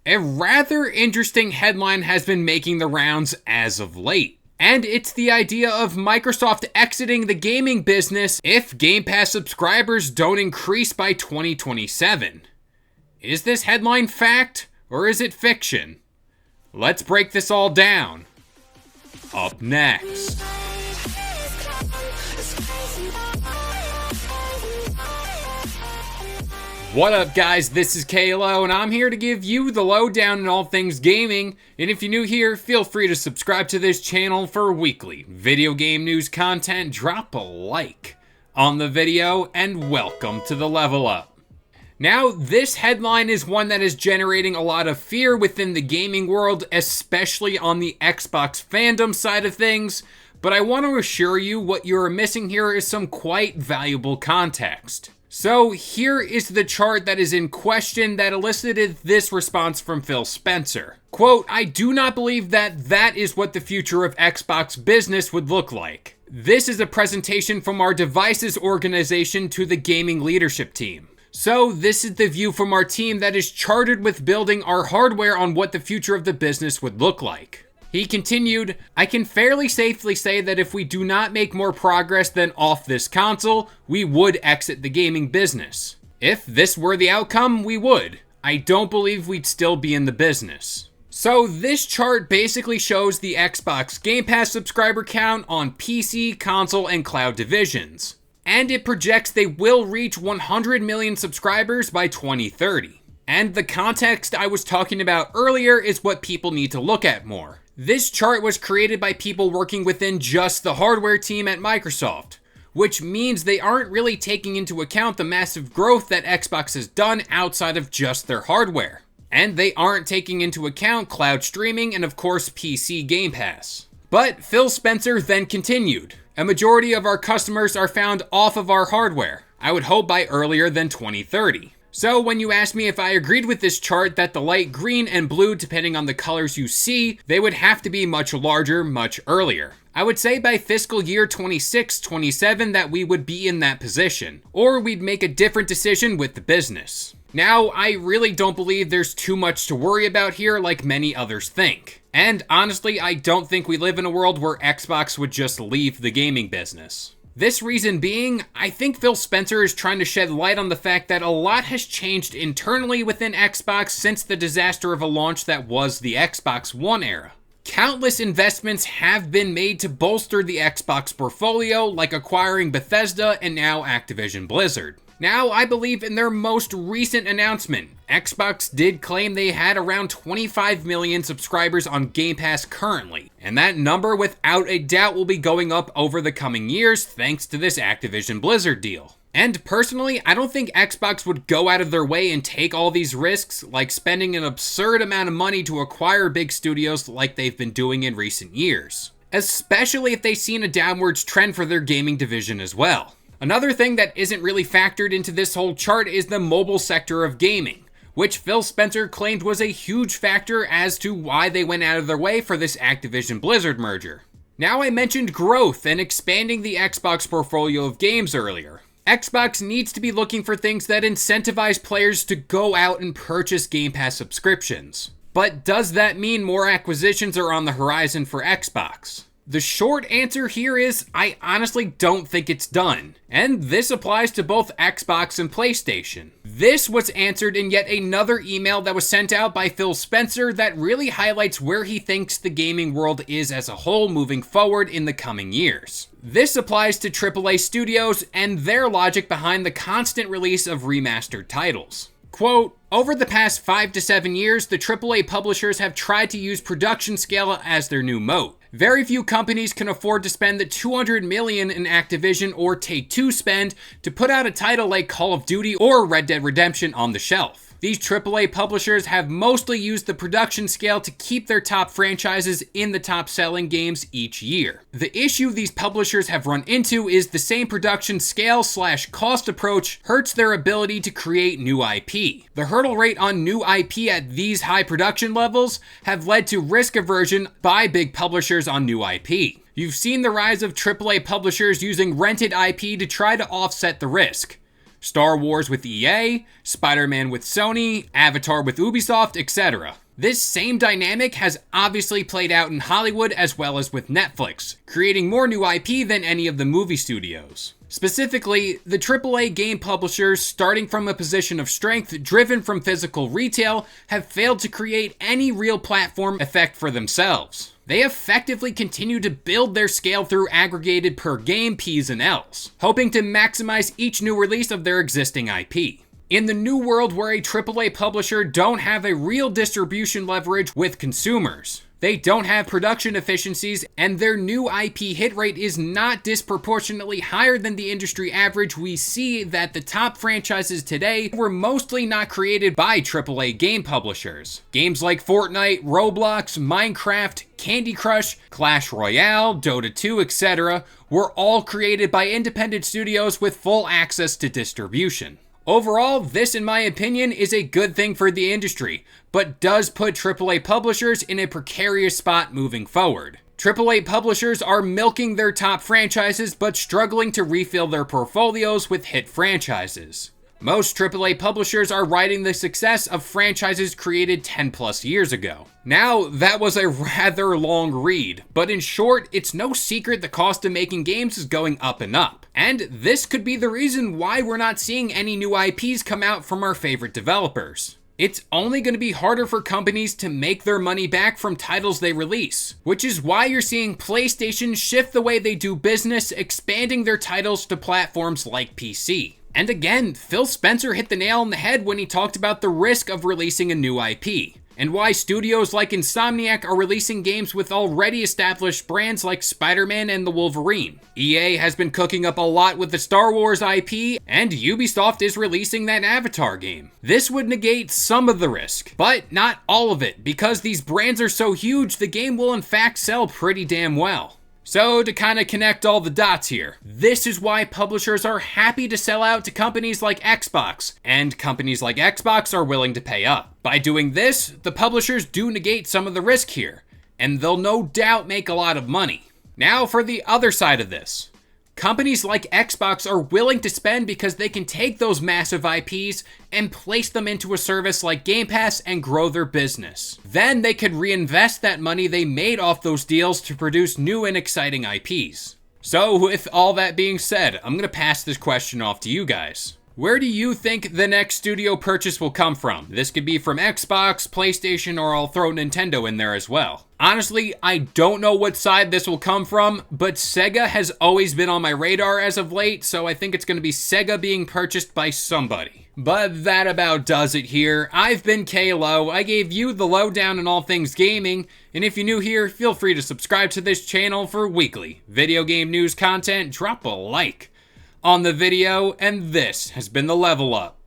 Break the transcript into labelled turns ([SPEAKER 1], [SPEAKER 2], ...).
[SPEAKER 1] A rather interesting headline has been making the rounds as of late. And it's the idea of Microsoft exiting the gaming business if Game Pass subscribers don't increase by 2027. Is this headline fact or is it fiction? Let's break this all down. Up next. What up guys, this is Kalo and I'm here to give you the lowdown in all things gaming, and if you're new here, feel free to subscribe to this channel for weekly video game news content. Drop a like on the video and welcome to the Level Up. Now, this headline is one that is generating a lot of fear within the gaming world, especially on the Xbox fandom side of things, but I want to assure you what you're missing here is some quite valuable context. So here is the chart that is in question that elicited this response from Phil Spencer. Quote, "I do not believe that is what the future of Xbox business would look like. This is a presentation from our devices organization to the gaming leadership team. So this is the view from our team that is chartered with building our hardware on what the future of the business would look like." He continued, "I can fairly safely say that if we do not make more progress than off this console, we would exit the gaming business. If this were the outcome, we would. I don't believe we'd still be in the business." So this chart basically shows the Xbox Game Pass subscriber count on PC, console, and cloud divisions. And it projects they will reach 100 million subscribers by 2030. And the context I was talking about earlier is what people need to look at more. This chart was created by people working within just the hardware team at Microsoft, which means they aren't really taking into account the massive growth that Xbox has done outside of just their hardware. And they aren't taking into account cloud streaming and of course PC Game Pass. But Phil Spencer then continued, "A majority of our customers are found off of our hardware. I would hope by earlier than 2030. So when you ask me if I agreed with this chart that the light green and blue, depending on the colors you see, they would have to be much larger, much earlier. I would say by fiscal year 26-27 that we would be in that position, or we'd make a different decision with the business." Now, I really don't believe there's too much to worry about here like many others think. And honestly, I don't think we live in a world where Xbox would just leave the gaming business. This reason being, I think Phil Spencer is trying to shed light on the fact that a lot has changed internally within Xbox since the disaster of a launch that was the Xbox One era. Countless investments have been made to bolster the Xbox portfolio, like acquiring Bethesda and now Activision Blizzard. Now, I believe in their most recent announcement, Xbox did claim they had around 25 million subscribers on Game Pass currently, and that number without a doubt will be going up over the coming years thanks to this Activision Blizzard deal. And personally, I don't think Xbox would go out of their way and take all these risks, like spending an absurd amount of money to acquire big studios like they've been doing in recent years, especially if they've seen a downwards trend for their gaming division as well. Another thing that isn't really factored into this whole chart is the mobile sector of gaming, which Phil Spencer claimed was a huge factor as to why they went out of their way for this Activision Blizzard merger. Now, I mentioned growth and expanding the Xbox portfolio of games earlier. Xbox needs to be looking for things that incentivize players to go out and purchase Game Pass subscriptions. But does that mean more acquisitions are on the horizon for Xbox? The short answer here is, I honestly don't think it's done. And this applies to both Xbox and PlayStation. This was answered in yet another email that was sent out by Phil Spencer that really highlights where he thinks the gaming world is as a whole moving forward in the coming years. This applies to AAA studios and their logic behind the constant release of remastered titles. Quote, "Over the past 5 to 7 years, the AAA publishers have tried to use production scale as their new moat. Very few companies can afford to spend the $200 million in Activision or Take-Two spend to put out a title like Call of Duty or Red Dead Redemption on the shelf. These AAA publishers have mostly used the production scale to keep their top franchises in the top selling games each year. The issue these publishers have run into is the same production scale / cost approach hurts their ability to create new IP. The hurdle rate on new IP at these high production levels have led to risk aversion by big publishers on new IP. You've seen the rise of AAA publishers using rented IP to try to offset the risk. Star Wars with EA, Spider-Man with Sony, Avatar with Ubisoft, etc. This same dynamic has obviously played out in Hollywood as well as with Netflix, creating more new IP than any of the movie studios. Specifically, the AAA game publishers, starting from a position of strength driven from physical retail, have failed to create any real platform effect for themselves. They effectively continue to build their scale through aggregated per game Ps and Ls, hoping to maximize each new release of their existing IP. In the new world where a AAA publisher don't have a real distribution leverage with consumers, they don't have production efficiencies, and their new IP hit rate is not disproportionately higher than the industry average, we see that the top franchises today were mostly not created by AAA game publishers. Games like Fortnite, Roblox, Minecraft, Candy Crush, Clash Royale, Dota 2, etc. were all created by independent studios with full access to distribution. Overall, this in my opinion is a good thing for the industry, but does put AAA publishers in a precarious spot moving forward. AAA publishers are milking their top franchises but struggling to refill their portfolios with hit franchises. Most AAA publishers are riding the success of franchises created 10 plus years ago. Now, that was a rather long read, but in short, it's no secret the cost of making games is going up and up. And this could be the reason why we're not seeing any new IPs come out from our favorite developers. It's only going to be harder for companies to make their money back from titles they release, which is why you're seeing PlayStation shift the way they do business, expanding their titles to platforms like PC. And again, Phil Spencer hit the nail on the head when he talked about the risk of releasing a new IP, and why studios like Insomniac are releasing games with already established brands like Spider-Man and the Wolverine. EA has been cooking up a lot with the Star Wars IP, and Ubisoft is releasing that Avatar game. This would negate some of the risk, but not all of it, because these brands are so huge the game will in fact sell pretty damn well. So to kind of connect all the dots here, this is why publishers are happy to sell out to companies like Xbox, and companies like Xbox are willing to pay up. By doing this, the publishers do negate some of the risk here, and they'll no doubt make a lot of money. Now for the other side of this. Companies like Xbox are willing to spend because they can take those massive IPs and place them into a service like Game Pass and grow their business. Then they could reinvest that money they made off those deals to produce new and exciting IPs. So with all that being said, I'm going to pass this question off to you guys. Where do you think the next studio purchase will come from? This could be from Xbox, PlayStation, or I'll throw Nintendo in there as well. Honestly, I don't know what side this will come from, but Sega has always been on my radar as of late, so I think it's going to be Sega being purchased by somebody. But that about does it here. I've been K-Lo. I gave you the lowdown on all things gaming, and if you're new here, feel free to subscribe to this channel for weekly video game news content. Drop a like on the video, and this has been the Level Up.